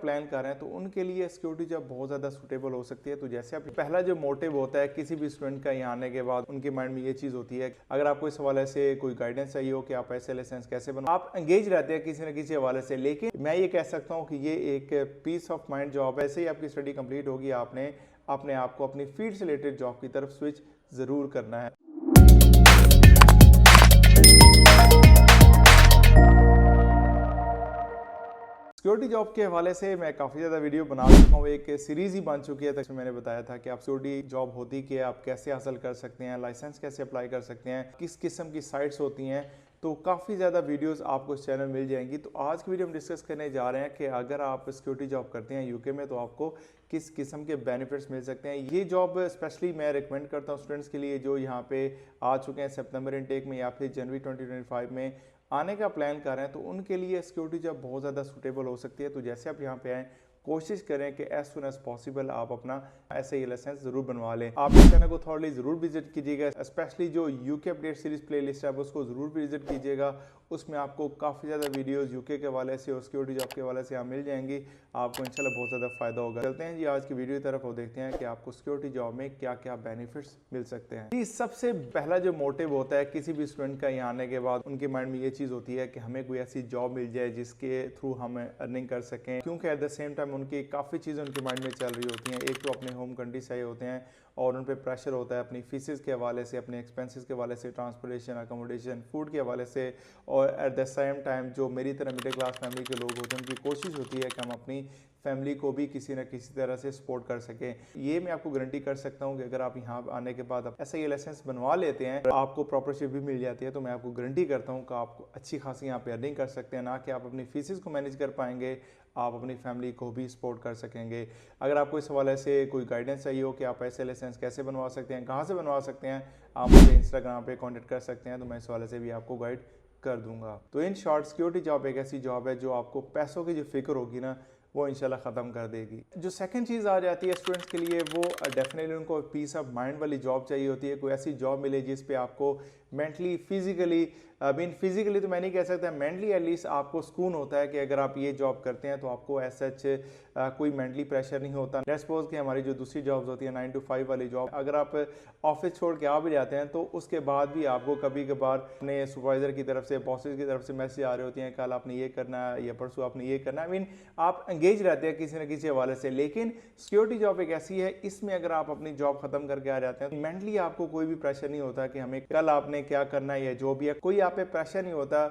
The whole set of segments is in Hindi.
प्लान कर रहे हैं तो उनके लिए सिक्योरिटी जॉब बहुत ज़्यादा सूटेबल हो सकती है। तो जैसे आप पहला जो मोटिव होता है किसी भी स्टूडेंट का यहाँ आने के बाद उनके माइंड में ये चीज़ होती है, अगर आपको इस हवाले से कोई गाइडेंस चाहिए हो कि आप ऐसे लाइसेंस कैसे बनाओ, आप एंगेज रहते हैं किसी न किसी हवाले से। लेकिन मैं ये कह सकता हूँ कि ये एक पीस ऑफ माइंड जॉब है। ऐसे ही आपकी स्टडी कंप्लीट होगी, आपने अपने आप को अपनी फील्ड से रिलेटेड जॉब की तरफ स्विच ज़रूर करना है। सिक्योरिटी जॉब के हवाले से मैं काफ़ी ज़्यादा वीडियो बना चुका हूँ, एक सीरीज़ ही बन चुकी है। तक मैंने बताया था कि आप सिक्योरिटी जॉब होती कि आप कैसे हासिल कर सकते हैं, लाइसेंस कैसे अप्लाई कर सकते हैं, किस किस्म की साइट्स होती हैं। तो काफ़ी ज़्यादा वीडियोस आपको इस चैनल मिल जाएंगी। तो आज की वीडियो हम डिस्कस करने जा रहे हैं कि अगर आप सिक्योरिटी जॉब करते हैं यूके में तो आपको किस किस्म के बेनिफिट्स मिल सकते हैं। ये जॉब स्पेशली मैं रिकमेंड करता हूँ स्टूडेंट्स के लिए जो यहाँ पे आ चुके हैं सितंबर इनटेक में या फिर जनवरी 2025 में आने का प्लान कर रहे हैं, तो उनके लिए सिक्योरिटी जॉब बहुत ज़्यादा सूटेबल हो सकती है। तो जैसे आप यहाँ पे आएँ, कोशिश करें कि एज सुन एज पॉसिबल आप अपना ऐसे ही लाइसेंस जरूर बनवा लें। आप इस चैनल को थॉरली जरूर विजिट कीजिएगा, स्पेशली जो यूके अपडेट सीरीज प्लेलिस्ट है उसको जरूर विजिट कीजिएगा। उसमें आपको काफ़ी ज़्यादा वीडियोस यूके के हवाले से और सिक्योरिटी जॉब के हवाले से यहाँ मिल जाएंगी। आपको इंशाल्लाह बहुत ज़्यादा फ़ायदा होगा। चलते हैं जी आज की वीडियो की तरफ और देखते हैं कि आपको सिक्योरिटी जॉब में क्या क्या बेनिफिट्स मिल सकते हैं। जी सबसे पहला जो मोटिव होता है किसी भी स्टूडेंट का यहाँ आने के बाद उनके माइंड में ये चीज़ होती है कि हमें कोई ऐसी जॉब मिल जाए जिसके थ्रू हम अर्निंग कर सकें, क्योंकि एट द सेम टाइम उनकी काफ़ी चीज़ें उनके माइंड में चल रही होती हैं। एक तो अपने होम कंट्री से आए होते हैं और उन पर प्रेशर होता है अपनी फीसेस के हवाले से, अपने एक्सपेंसेस के हवाले से, ट्रांसपोर्टेशन, अकोमोडेशन, फूड के हवाले से। और एट द सेम टाइम जो मेरी तरह मिडिल क्लास फैमिली के लोग होते हैं उनकी कोशिश होती है कि हम अपनी फैमिली को भी किसी न किसी तरह से सपोर्ट कर सकें। ये मैं आपको गारंटी कर सकता हूँ कि अगर आप यहाँ आने के बाद ऐसा ये लाइसेंस बनवा लेते हैं, आपको प्रॉपरशिप भी मिल जाती है, तो मैं आपको गारंटी करता हूँ कि आपको अच्छी खासी यहाँ पे अर्निंग कर सकते हैं। ना कि आप अपनी फीसेस को मैनेज कर पाएंगे, आप अपनी फैमिली को भी सपोर्ट कर सकेंगे। अगर आपको इस हवाले से कोई गाइडेंस चाहिए हो कि आप ऐसे लाइसेंस कैसे बनवा सकते हैं, कहाँ से बनवा सकते हैं, आप मुझे इंस्टाग्राम पे कांटेक्ट कर सकते हैं, तो मैं इस हवाले से भी आपको गाइड कर दूंगा। तो इन शॉर्ट सिक्योरिटी जॉब एक ऐसी जॉब है जो आपको पैसों की जो फिक्र होगी ना वो इंशाल्लाह ख़त्म कर देगी। जो सेकंड चीज़ आ जाती है स्टूडेंट्स के लिए, वो डेफिनेटली उनको पीस ऑफ माइंड वाली जॉब चाहिए होती है। कोई ऐसी जॉब मिले जिस पे आपको मेंटली फिजिकली फिजिकली तो मैं नहीं कह सकता, मेंटली एटलीस्ट आपको सुकून होता है कि अगर आप ये जॉब करते हैं तो आपको ऐसा कोई मेंटली प्रेशर नहीं होता। लेट्स सपोज कि हमारी जो दूसरी जॉब्स होती है 9 to 5 वाली जॉब, अगर आप ऑफिस छोड़ के आ भी जाते हैं तो उसके बाद भी आपको कभी कभार अपने सुपरवाइजर की तरफ से, बॉसेस की तरफ से मैसेज आ रहे होती हैं, कल आपने ये करना है या परसों आपने ये करना है। आप एंगेज रहते हैं किसी न किसी हवाले से। लेकिन सिक्योरिटी जॉब एक ऐसी है, इसमें अगर आप अपनी जॉब खत्म करके आ जाते हैं तो मेंटली आपको कोई भी प्रेशर नहीं होता कि हमें कल आपने क्या करना है या जो भी है, कोई आप पे प्रेशर नहीं होता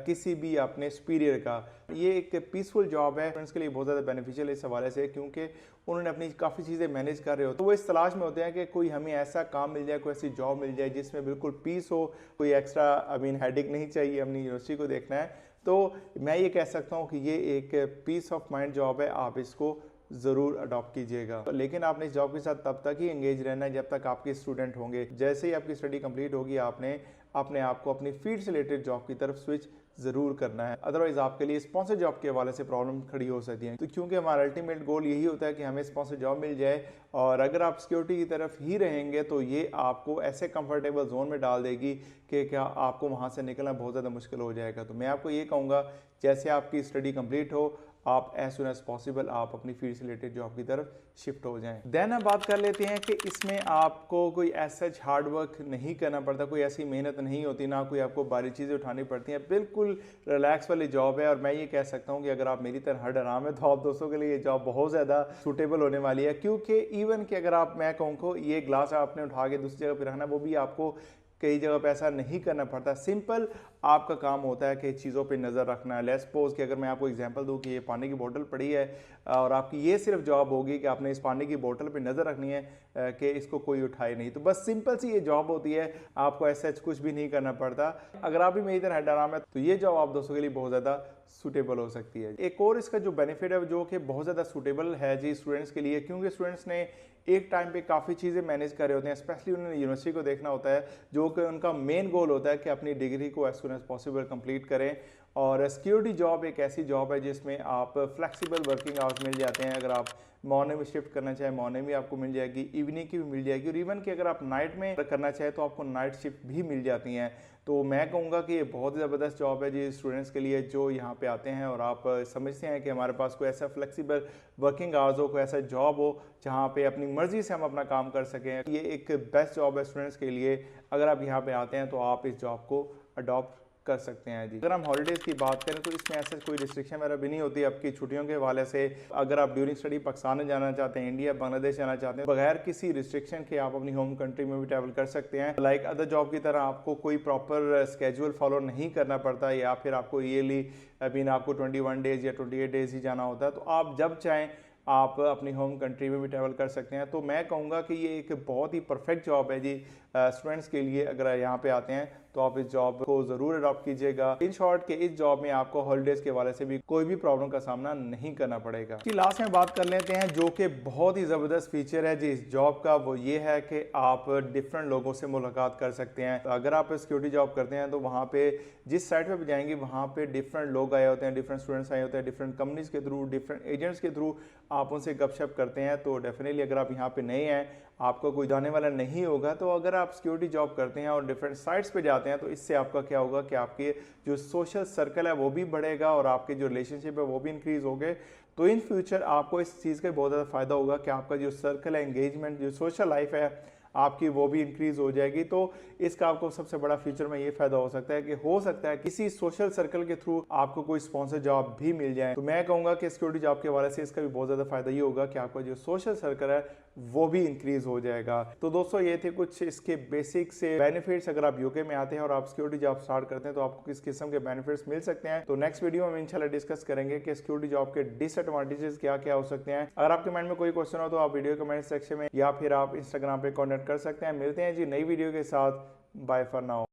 किसी भी अपने सुपीरियर का। ये एक पीसफुल जॉब है, फ्रेंड्स के लिए बहुत ज़्यादा बेनिफिशियल इस हवाले से, क्योंकि उन्होंने अपनी काफ़ी चीज़ें मैनेज कर रहे होते हैं। तो वो इस तलाश में होते हैं कि कोई हमें ऐसा काम मिल जाए, कोई ऐसी जॉब मिल जाए जिसमें बिल्कुल पीस हो, कोई एक्स्ट्रा हेडेक नहीं चाहिए, अपनी यूनिवर्सिटी को देखना है। तो मैं ये कह सकता हूँ कि ये एक पीस ऑफ माइंड जॉब है, आप इसको ज़रूर अडॉप्ट कीजिएगा। लेकिन आपने इस जॉब के साथ तब तक ही एंगेज रहना है जब तक आपके स्टूडेंट होंगे। जैसे ही आपकी स्टडी कंप्लीट होगी, आपने अपने आप को अपनी फील्ड से रिलेटेड जॉब की तरफ स्विच ज़रूर करना है। अदरवाइज आपके लिए स्पॉन्सर जॉब के हवाले से प्रॉब्लम खड़ी हो सकती है। तो क्योंकि हमारा अल्टीमेट गोल यही होता है कि हमें स्पॉन्सर जॉब मिल जाए, और अगर आप सिक्योरिटी की तरफ ही रहेंगे तो ये आपको ऐसे कंफर्टेबल जोन में डाल देगी कि क्या आपको वहाँ से निकलना बहुत ज़्यादा मुश्किल हो जाएगा। तो मैं आपको ये कहूँगा, जैसे आपकी स्टडी कंप्लीट हो, आप एज सुन एज पॉसिबल आप अपनी फील्ड से रिलेटेड जॉब की तरफ शिफ्ट हो जाएं। देन अब बात कर लेते हैं कि इसमें आपको कोई ऐसा हार्ड वर्क नहीं करना पड़ता, कोई ऐसी मेहनत नहीं होती, ना कोई आपको भारी चीज़ें उठानी पड़ती हैं। बिल्कुल रिलैक्स वाली जॉब है, और मैं ये कह सकता हूँ कि अगर आप मेरी तरह हर आराम है तो आप दोस्तों के लिए ये जॉब बहुत ज़्यादा सूटेबल होने वाली है। क्योंकि इवन कि अगर आप, मैं कहूँ को ये ग्लास आपने उठा के दूसरी जगह पर रखना, वो भी आपको कई जगह पे ऐसा नहीं करना पड़ता। सिंपल आपका काम होता है कि चीज़ों पे नज़र रखना है। लेट्स सपोज कि अगर मैं आपको एग्जांपल दूं कि ये पानी की बोतल पड़ी है और आपकी ये सिर्फ जॉब होगी कि आपने इस पानी की बोतल पे नज़र रखनी है कि इसको कोई उठाए नहीं। तो बस सिंपल सी ये जॉब होती है, आपको ऐसा कुछ भी नहीं करना पड़ता। अगर आप भी मेरी तरह हेड आराम है तो ये जॉब आप दोस्तों के लिए बहुत ज़्यादा सूटेबल हो सकती है। एक और इसका जो बेनिफिट है जो कि बहुत ज़्यादा सूटेबल है जी स्टूडेंट्स के लिए, क्योंकि स्टूडेंट्स ने एक टाइम पे काफ़ी चीज़ें मैनेज कर रहे होते हैं, स्पेशली उन्होंने यूनिवर्सिटी को देखना होता है, जो कि उनका मेन गोल होता है कि अपनी डिग्री को as soon as possible complete करें और सिक्योरिटी जॉब एक ऐसी जॉब है जिसमें आप फ्लेक्सिबल वर्किंग आवर्स मिल जाते हैं। अगर आप मॉर्निंग में शिफ्ट करना चाहें मॉर्निंग में आपको मिल जाएगी, इवनिंग की भी मिल जाएगी, और इवन कि अगर आप नाइट में करना चाहें तो आपको नाइट शिफ्ट भी मिल जाती हैं। तो मैं कहूँगा कि ये बहुत ज़बरदस्त जॉब है जी स्टूडेंट्स के लिए जो यहाँ पे आते हैं और आप समझते हैं कि हमारे पास कोई ऐसा फ्लेक्सिबल वर्किंग आवर्स हो, कोई ऐसा जॉब हो जहाँ पे अपनी मर्जी से हम अपना काम कर सकें। ये एक बेस्ट जॉब है स्टूडेंट्स के लिए। अगर आप यहाँ पे आते हैं तो आप इस जॉब को अडॉप्ट कर सकते हैं जी। अगर हम हॉलीडेज़ की बात करें तो इसमें ऐसा कोई रिस्ट्रिक्शन वगैरह भी नहीं होती आपकी छुट्टियों के हवाले से। अगर आप ड्यूरिंग स्टडी पाकिस्तान जाना चाहते हैं, इंडिया बांग्लादेश जाना चाहते हैं, बगैर किसी रिस्ट्रिक्शन के आप अपनी होम कंट्री में भी ट्रैवल कर सकते हैं। लाइक अदर जॉब की तरह आपको कोई प्रॉपर स्केड्यूल फॉलो नहीं करना पड़ता, या फिर आपको ईयरली आपको 21 डेज़ या 28 डेज़ ही जाना होता है। तो आप जब चाहें आप अपनी होम कंट्री में भी ट्रैवल कर सकते हैं। तो मैं कहूँगा कि ये एक बहुत ही परफेक्ट जॉब है जी स्टूडेंट्स के लिए। अगर यहाँ पे आते हैं तो आप इस जॉब को ज़रूर अडॉप्ट कीजिएगा। इन शॉर्ट के इस जॉब में आपको हॉलीडेज़ के हवाले से भी कोई भी प्रॉब्लम का सामना नहीं करना पड़ेगा। कि लास्ट में बात कर लेते हैं जो कि बहुत ही ज़बरदस्त फीचर है जी इस जॉब का, वो ये है कि आप डिफरेंट लोगों से मुलाकात कर सकते हैं। अगर आप सिक्योरिटी जॉब करते हैं तो वहाँ पे जिस साइट पे भी जाएंगे वहाँ पे डिफरेंट लोग आए होते हैं, डिफरेंट स्टूडेंट्स आए होते हैं, डिफरेंट कंपनीज के थ्रू, डिफरेंट एजेंट्स के थ्रू आप उनसे गपशप करते हैं। तो डेफिनेटली अगर आप यहाँ पे नए हैं, आपको कोई जाने वाला नहीं होगा, तो अगर आप सिक्योरिटी जॉब करते हैं और डिफरेंट साइट्स पे जाते हैं तो इससे आपका क्या होगा कि आपके जो सोशल सर्कल है वो भी बढ़ेगा और आपके जो रिलेशनशिप है वो भी इंक्रीज हो गए। तो इन फ्यूचर आपको इस चीज़ का बहुत ज़्यादा फायदा होगा कि आपका जो सर्कल है, एंगेजमेंट, जो सोशल लाइफ है आपकी, वो भी इंक्रीज हो जाएगी। तो इसका आपको सबसे बड़ा फीचर में ये फायदा हो सकता है कि हो सकता है किसी सोशल सर्कल के थ्रू आपको कोई स्पॉन्सर जॉब भी मिल जाए। तो मैं कहूँगा कि सिक्योरिटी जॉब के हवाले से इसका भी बहुत ज़्यादा फायदा ये होगा कि आपका जो सोशल सर्कल है वो भी इंक्रीज हो जाएगा। तो दोस्तों ये थे कुछ इसके बेसिक से बेनिफिट्स। अगर आप यूके में आते हैं और आप सिक्योरिटी जॉब स्टार्ट करते हैं तो आपको किस किस्म के बेनिफिट्स मिल सकते हैं। तो नेक्स्ट वीडियो में इंशाल्लाह डिस्कस करेंगे कि सिक्योरिटी जॉब के डिसएडवांटेजेस क्या क्या हो सकते हैं। अगर आपके माइंड में कोई क्वेश्चन हो तो आप वीडियो कमेंट सेक्शन में या फिर आप इंस्टाग्राम पे कॉन्टेक्ट कर सकते हैं। मिलते हैं जी नई वीडियो के साथ। Bye for now.